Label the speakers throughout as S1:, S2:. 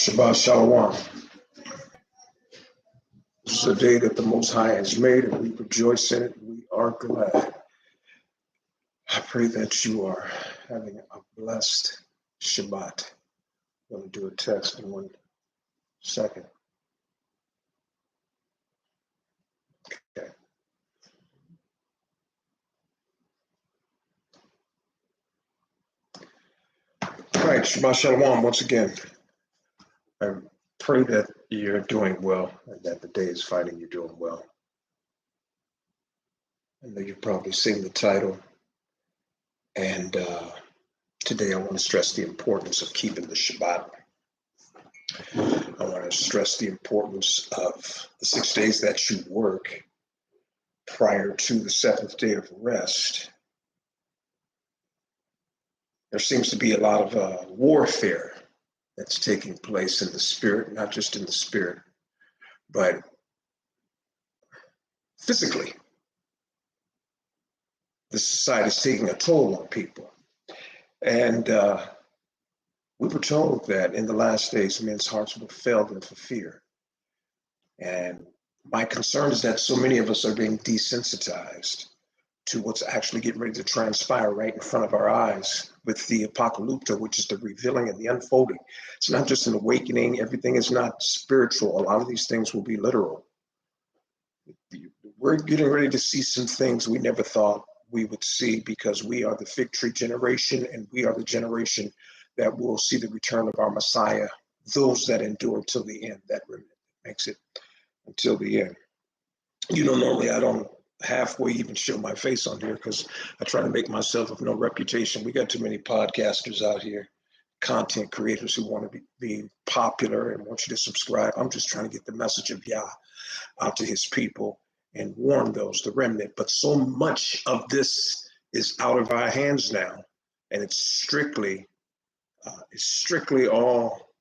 S1: Shabbat Shalom. This is a day that the Most High has made, and we rejoice in it. We are glad. I pray that you are having a blessed Shabbat. I'm going to do a test in 1 second. Okay. All right, Shabbat Shalom once again. I pray that you're doing well and that the day is finding you doing well. I know you've probably seen the title, and today I want to stress the importance of keeping the Shabbat. I want to stress the importance of the 6 days that you work prior to the seventh day of rest. There seems to be a lot of warfare that's taking place in the spirit, not just in the spirit, but physically. The society is taking a toll on people. And we were told that in the last days, men's hearts will fail them for fear. And my concern is that so many of us are being desensitized to what's actually getting ready to transpire right in front of our eyes with the apocalypto, which is the revealing and the unfolding. It's not just an awakening. Everything is not spiritual. A lot of these things will be literal. We're getting ready to see some things we never thought we would see, because we are the fig tree generation, and we are the generation that will see the return of our Messiah, those that endure till the end. That remnant makes it until the end. You know, normally I don't halfway even show my face on here because I try to make myself of no reputation. We got too many podcasters out here, content creators who want to be popular and want you to subscribe. I'm just trying to get the message of Yah out to his people and warn those, the remnant. But so much of this is out of our hands now, and it's strictly all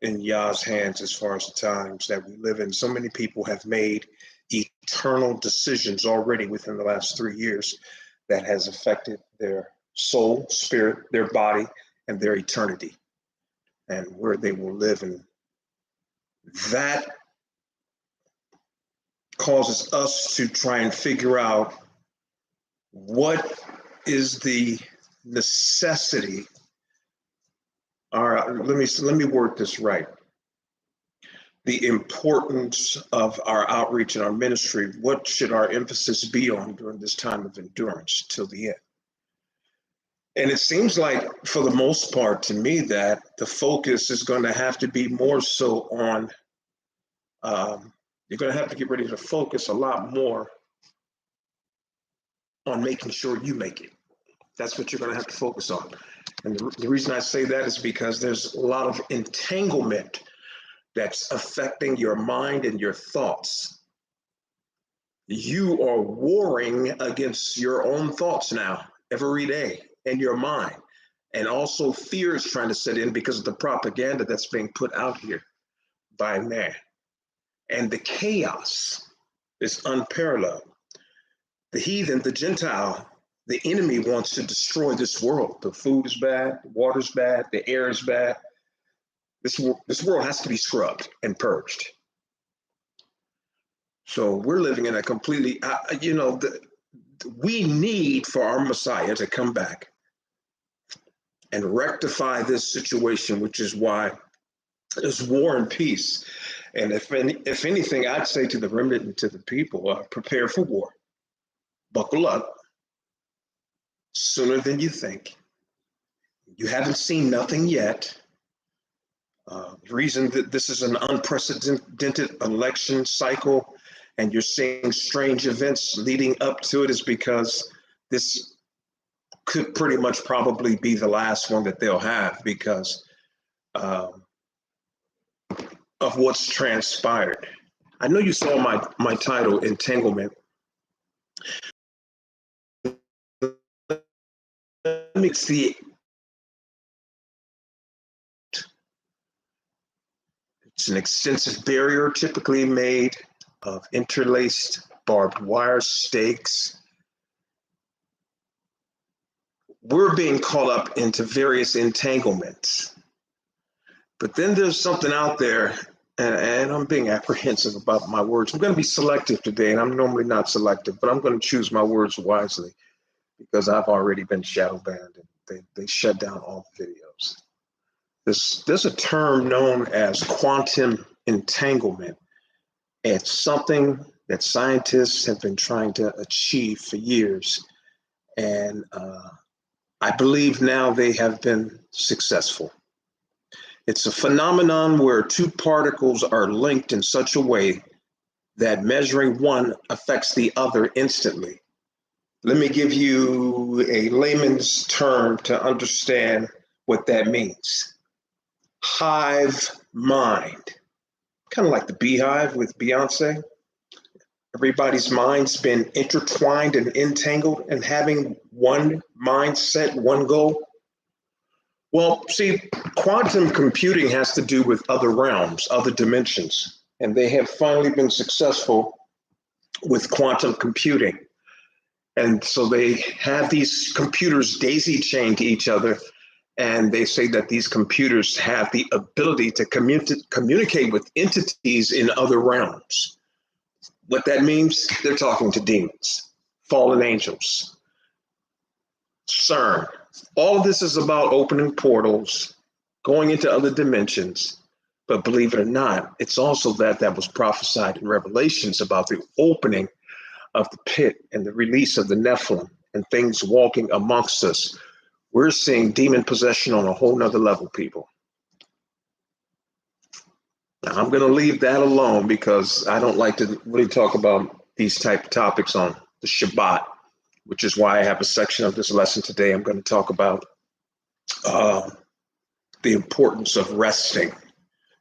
S1: in Yah's hands as far as the times that we live in. So many people have made eternal decisions already within the last 3 years that has affected their soul, spirit, their body, and their eternity, and where they will live. And that causes us to try and figure out what is the necessity. All right, let me word this right. The importance of our outreach and our ministry. What should our emphasis be on during this time of endurance till the end? And it seems like, for the most part to me, that the focus is going to have to be more so on, you're going to have to get ready to focus a lot more on making sure you make it. That's what you're going to have to focus on. And the reason I say that is because there's a lot of entanglement that's affecting your mind and your thoughts. You are warring against your own thoughts now every day in your mind. And also fear is trying to set in because of the propaganda that's being put out here by man. And the chaos is unparalleled. The heathen, the Gentile, the enemy wants to destroy this world. The food is bad, the water's bad, the air is bad. This world has to be scrubbed and purged. So we're living in a completely, we need for our Messiah to come back and rectify this situation, which is why there's war and peace. And if anything, I'd say to the remnant and to the people, prepare for war. Buckle up sooner than you think. You haven't seen nothing yet. The reason that this is an unprecedented election cycle and you're seeing strange events leading up to it is because this could pretty much probably be the last one that they'll have, because of what's transpired. I know you saw my title, Entanglement. Let me see. It's an extensive barrier typically made of interlaced barbed wire stakes. We're being caught up into various entanglements. But then there's something out there, and I'm being apprehensive about my words. I'm going to be selective today, and I'm normally not selective, but I'm going to choose my words wisely because I've already been shadow banned and they shut down all the videos. There's a term known as quantum entanglement. It's something that scientists have been trying to achieve for years. And I believe now they have been successful. It's a phenomenon where two particles are linked in such a way that measuring one affects the other instantly. Let me give you a layman's term to understand what that means. Hive mind, kind of like the beehive with Beyonce. Everybody's mind's been intertwined and entangled and having one mindset, one goal. Well, see, quantum computing has to do with other realms, other dimensions, and they have finally been successful with quantum computing. And so they have these computers daisy chained to each other, and they say that these computers have the ability to communicate with entities in other realms. What that means, they're talking to demons, fallen angels, CERN. All of this is about opening portals, going into other dimensions. But believe it or not, it's also that was prophesied in Revelations about the opening of the pit and the release of the Nephilim and things walking amongst us. We're seeing demon possession on a whole nother level, people. Now, I'm going to leave that alone because I don't like to really talk about these type of topics on the Shabbat, which is why I have a section of this lesson today. I'm going to talk about the importance of resting,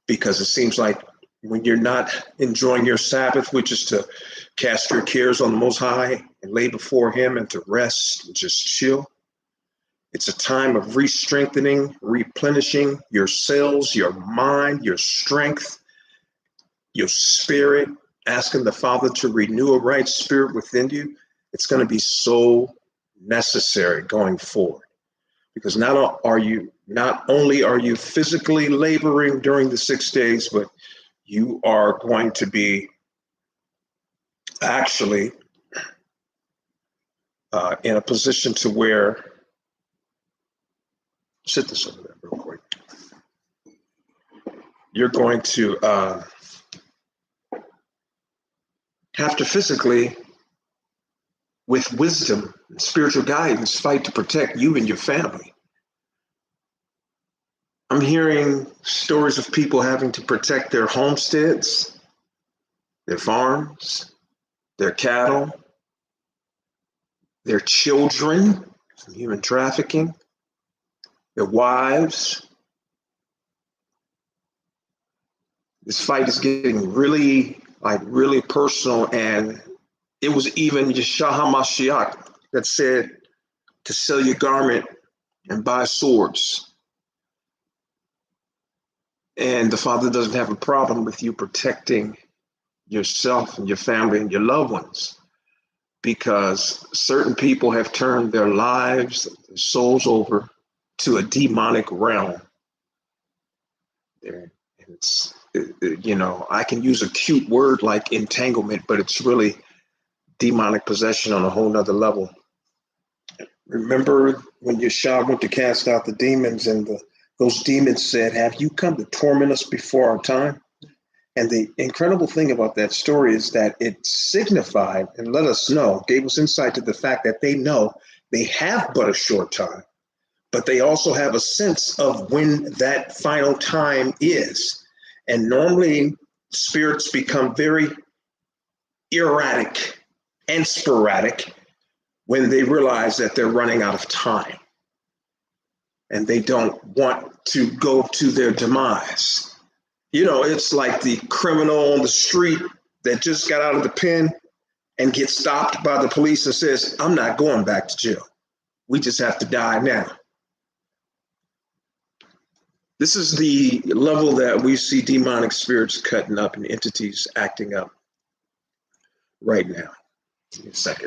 S1: because it seems like when you're not enjoying your Sabbath, which is to cast your cares on the Most High and lay before Him and to rest and just chill, it's a time of re-strengthening, replenishing your cells, your mind, your strength, your spirit, asking the Father to renew a right spirit within you. It's going to be so necessary going forward, because not only are you physically laboring during the 6 days, but you are going to be actually in a position to where, sit this over there real quick. You're going to have to physically, with wisdom and spiritual guidance, fight to protect you and your family. I'm hearing stories of people having to protect their homesteads, their farms, their cattle, their children from human trafficking, their wives. This fight is getting really personal, and it was even Yeshua HaMashiach that said to sell your garment and buy swords. And the Father doesn't have a problem with you protecting yourself and your family and your loved ones, because certain people have turned their lives, their souls over to a demonic realm. I can use a cute word like entanglement, but it's really demonic possession on a whole nother level. Remember when Yeshua went to cast out the demons, and those demons said, "Have you come to torment us before our time?" And the incredible thing about that story is that it signified and let us know, gave us insight to the fact that they know they have but a short time, but they also have a sense of when that final time is. And normally spirits become very erratic and sporadic when they realize that they're running out of time and they don't want to go to their demise. It's like the criminal on the street that just got out of the pen and gets stopped by the police and says, "I'm not going back to jail. We just have to die now." This is the level that we see demonic spirits cutting up and entities acting up right now. Give me a second.